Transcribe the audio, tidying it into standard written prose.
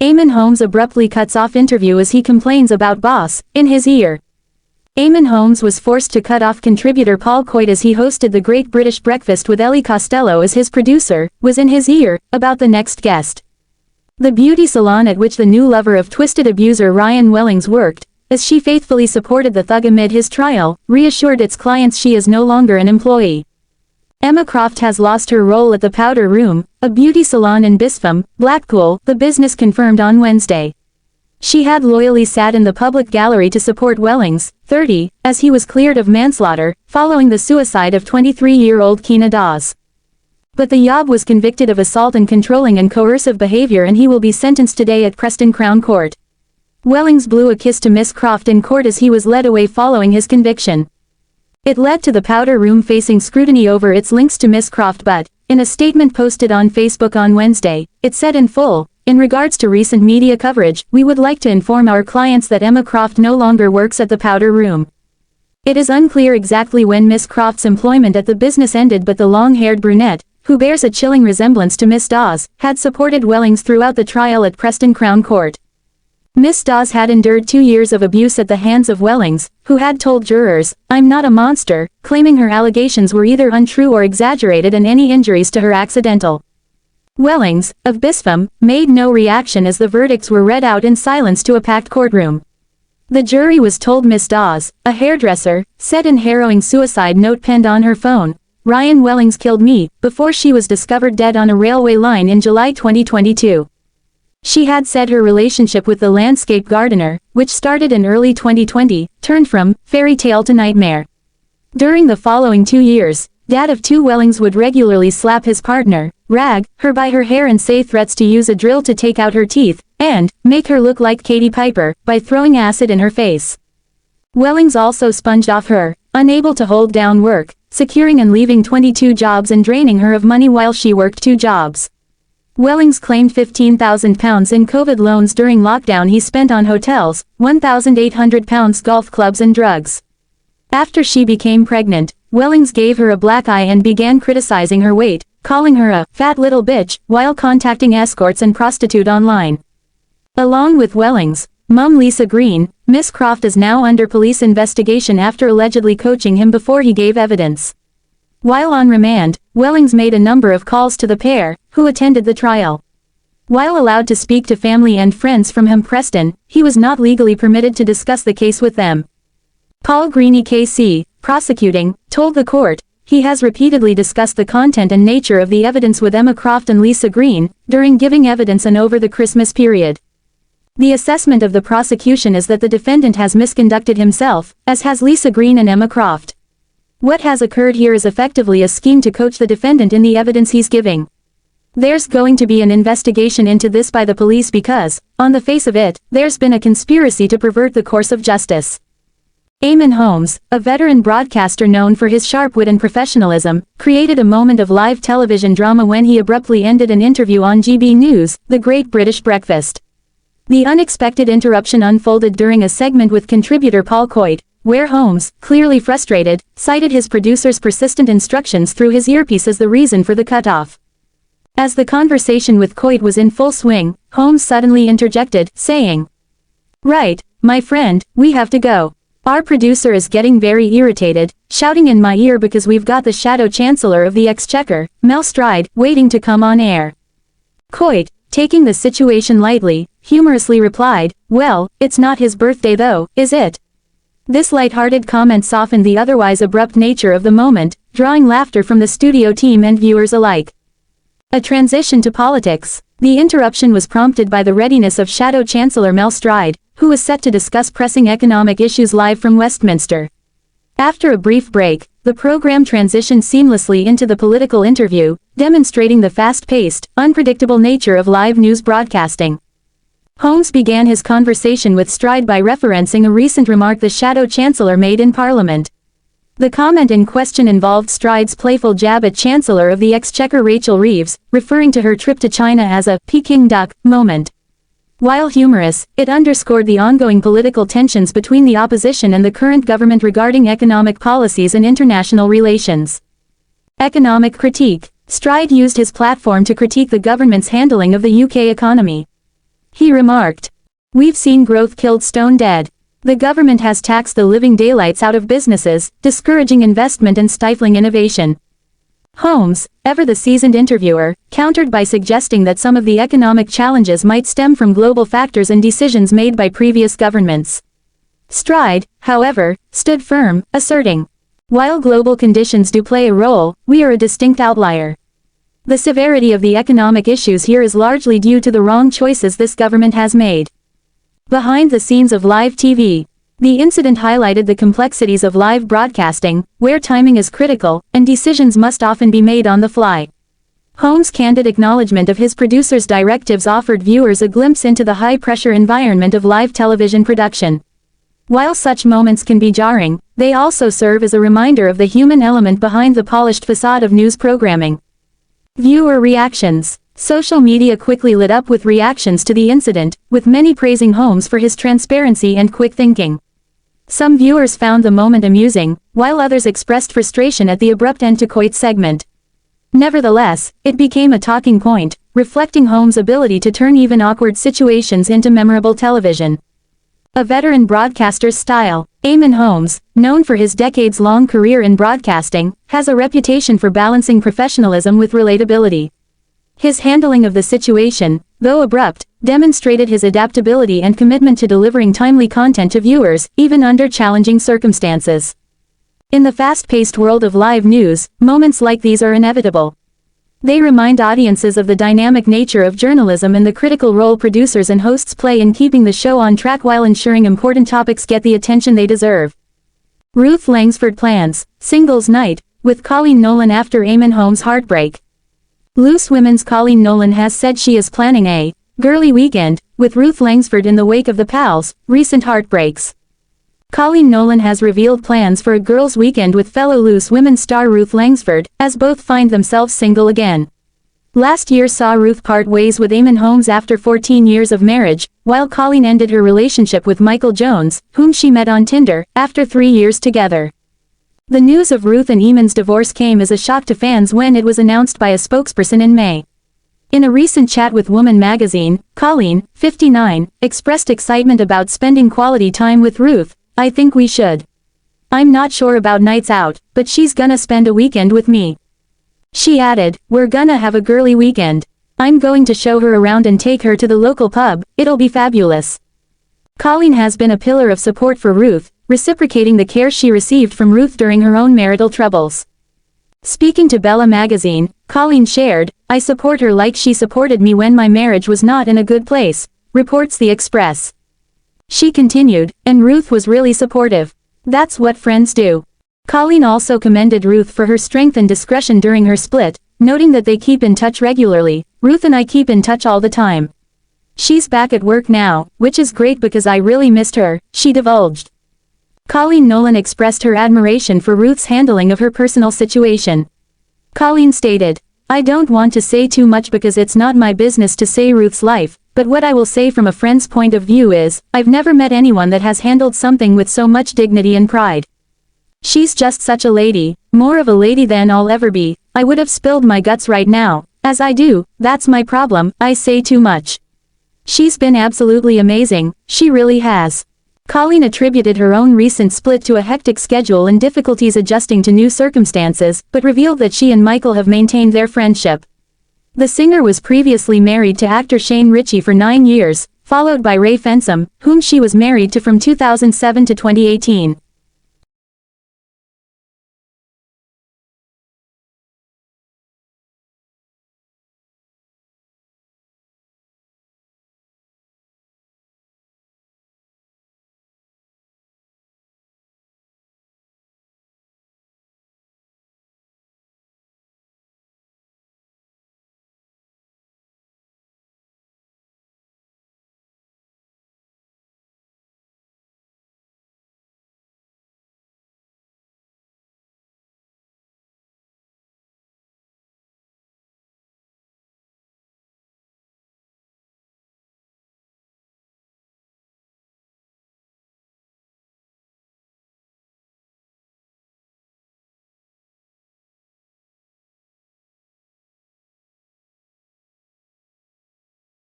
Eamonn Holmes abruptly cuts off interview as he complains about boss in his ear. Eamonn Holmes was forced to cut off contributor Paul Coyte as he hosted the Great British Breakfast with Ellie Costello as his producer was in his ear about the next guest. The beauty salon at which the new lover of twisted abuser Ryan Wellings worked, as she faithfully supported the thug amid his trial, reassured its clients she is no longer an employee. Emma Croft has lost her role at the Powder Room, a beauty salon in Bispham, Blackpool, the business confirmed on Wednesday. She had loyally sat in the public gallery to support Wellings, 30, as he was cleared of manslaughter, following the suicide of 23-year-old Kiena Dawes. But the yob was convicted of assault and controlling and coercive behaviour and he will be sentenced today at Preston Crown Court. Wellings blew a kiss to Miss Croft in court as he was led away following his conviction. It led to the Powder Room facing scrutiny over its links to Miss Croft, but, in a statement posted on Facebook on Wednesday, it said in full, "In regards to recent media coverage, we would like to inform our clients that Emma Croft no longer works at the Powder Room." It is unclear exactly when Miss Croft's employment at the business ended, but the long-haired brunette, who bears a chilling resemblance to Miss Dawes, had supported Wellings throughout the trial at Preston Crown Court. Miss Dawes had endured 2 years of abuse at the hands of Wellings, who had told jurors, "I'm not a monster," claiming her allegations were either untrue or exaggerated and any injuries to her accidental. Wellings, of Bispham, made no reaction as the verdicts were read out in silence to a packed courtroom. The jury was told Miss Dawes, a hairdresser, said in harrowing suicide note penned on her phone, "Ryan Wellings killed me," before she was discovered dead on a railway line in July 2022. She had said her relationship with the landscape gardener, which started in early 2020, turned from fairy tale to nightmare. During the following 2 years, dad of 2 Wellings would regularly slap his partner, rag her by her hair and say threats to use a drill to take out her teeth, and make her look like Katie Piper, by throwing acid in her face. Wellings also sponged off her, unable to hold down work, securing and leaving 22 jobs and draining her of money while she worked 2 jobs. Wellings claimed £15,000 in COVID loans during lockdown he spent on hotels, £1,800 golf clubs and drugs. After she became pregnant, Wellings gave her a black eye and began criticizing her weight, calling her a fat little bitch, while contacting escorts and prostitute online. Along with Wellings' mum Lisa Green, Miss Croft is now under police investigation after allegedly coaching him before he gave evidence. While on remand, Wellings made a number of calls to the pair, who attended the trial. While allowed to speak to family and friends from Preston, he was not legally permitted to discuss the case with them. Paul Greeny KC, prosecuting, told the court, he has repeatedly discussed the content and nature of the evidence with Emma Croft and Lisa Green, during giving evidence and over the Christmas period. The assessment of the prosecution is that the defendant has misconducted himself, as has Lisa Green and Emma Croft. What has occurred here is effectively a scheme to coach the defendant in the evidence he's giving. There's going to be an investigation into this by the police because, on the face of it, there's been a conspiracy to pervert the course of justice. Eamonn Holmes, a veteran broadcaster known for his sharp wit and professionalism, created a moment of live television drama when he abruptly ended an interview on GB News, The Great British Breakfast. The unexpected interruption unfolded during a segment with contributor Paul Coyte, where Holmes, clearly frustrated, cited his producer's persistent instructions through his earpiece as the reason for the cutoff. As the conversation with Coyte was in full swing, Holmes suddenly interjected, saying, "Right, my friend, we have to go. Our producer is getting very irritated, shouting in my ear because we've got the Shadow Chancellor of the Exchequer, Mel Stride, waiting to come on air." Coyte, taking the situation lightly, humorously replied, "Well, it's not his birthday though, is it?" This light-hearted comment softened the otherwise abrupt nature of the moment, drawing laughter from the studio team and viewers alike. A transition to politics. The interruption was prompted by the readiness of Shadow Chancellor Mel Stride, who was set to discuss pressing economic issues live from Westminster. After a brief break, the program transitioned seamlessly into the political interview, demonstrating the fast-paced, unpredictable nature of live news broadcasting. Holmes began his conversation with Stride by referencing a recent remark the Shadow Chancellor made in Parliament. The comment in question involved Stride's playful jab at Chancellor of the Exchequer Rachel Reeves, referring to her trip to China as a Peking duck moment. While humorous, it underscored the ongoing political tensions between the opposition and the current government regarding economic policies and international relations. Economic critique. Stride used his platform to critique the government's handling of the UK economy. He remarked. We've seen growth killed stone dead. The government has taxed the living daylights out of businesses, discouraging investment and stifling innovation. Holmes, ever the seasoned interviewer, countered by suggesting that some of the economic challenges might stem from global factors and decisions made by previous governments. Stride, however, stood firm, asserting, while global conditions do play a role, we are a distinct outlier. The severity of the economic issues here is largely due to the wrong choices this government has made. Behind the scenes of live TV. The incident highlighted the complexities of live broadcasting, where timing is critical, and decisions must often be made on the fly. Holmes' candid acknowledgement of his producer's directives offered viewers a glimpse into the high-pressure environment of live television production. While such moments can be jarring, they also serve as a reminder of the human element behind the polished facade of news programming. Viewer reactions. Social media quickly lit up with reactions to the incident, with many praising Holmes for his transparency and quick thinking. Some viewers found the moment amusing, while others expressed frustration at the abrupt end to Coyte's segment. Nevertheless, it became a talking point, reflecting Holmes' ability to turn even awkward situations into memorable television. A veteran broadcaster's style. Eamonn Holmes, known for his decades-long career in broadcasting, has a reputation for balancing professionalism with relatability. His handling of the situation, though abrupt, demonstrated his adaptability and commitment to delivering timely content to viewers, even under challenging circumstances. In the fast-paced world of live news, moments like these are inevitable. They remind audiences of the dynamic nature of journalism and the critical role producers and hosts play in keeping the show on track while ensuring important topics get the attention they deserve. Ruth Langsford plans singles night with Colleen Nolan after Eamonn Holmes' heartbreak. Loose Women's Colleen Nolan has said she is planning a girly weekend with Ruth Langsford in the wake of the Pals' recent heartbreaks. Colleen Nolan has revealed plans for a girls' weekend with fellow Loose Women star Ruth Langsford, as both find themselves single again. Last year saw Ruth part ways with Eamonn Holmes after 14 years of marriage, while Colleen ended her relationship with Michael Jones, whom she met on Tinder, after 3 years together. The news of Ruth and Eamonn's divorce came as a shock to fans when it was announced by a spokesperson in May. In a recent chat with Woman magazine, Colleen, 59, expressed excitement about spending quality time with Ruth. I think we should. I'm not sure about nights out, but she's gonna spend a weekend with me. She added, we're gonna have a girly weekend. I'm going to show her around and take her to the local pub, it'll be fabulous. Colleen has been a pillar of support for Ruth, reciprocating the care she received from Ruth during her own marital troubles. Speaking to Bella magazine, Colleen shared, I support her like she supported me when my marriage was not in a good place, reports The Express. She continued, and Ruth was really supportive. That's what friends do. Colleen also commended Ruth for her strength and discretion during her split, noting that they keep in touch regularly. Ruth and I keep in touch all the time. She's back at work now, which is great because I really missed her, she divulged. Colleen Nolan expressed her admiration for Ruth's handling of her personal situation. Colleen stated, I don't want to say too much because it's not my business to say Ruth's life, but what I will say from a friend's point of view is, I've never met anyone that has handled something with so much dignity and pride. She's just such a lady, more of a lady than I'll ever be. I would have spilled my guts right now, as I do, that's my problem, I say too much. She's been absolutely amazing, she really has. Colleen attributed her own recent split to a hectic schedule and difficulties adjusting to new circumstances, but revealed that she and Michael have maintained their friendship. The singer was previously married to actor Shane Ritchie for 9 years, followed by Ray Fensom, whom she was married to from 2007 to 2018.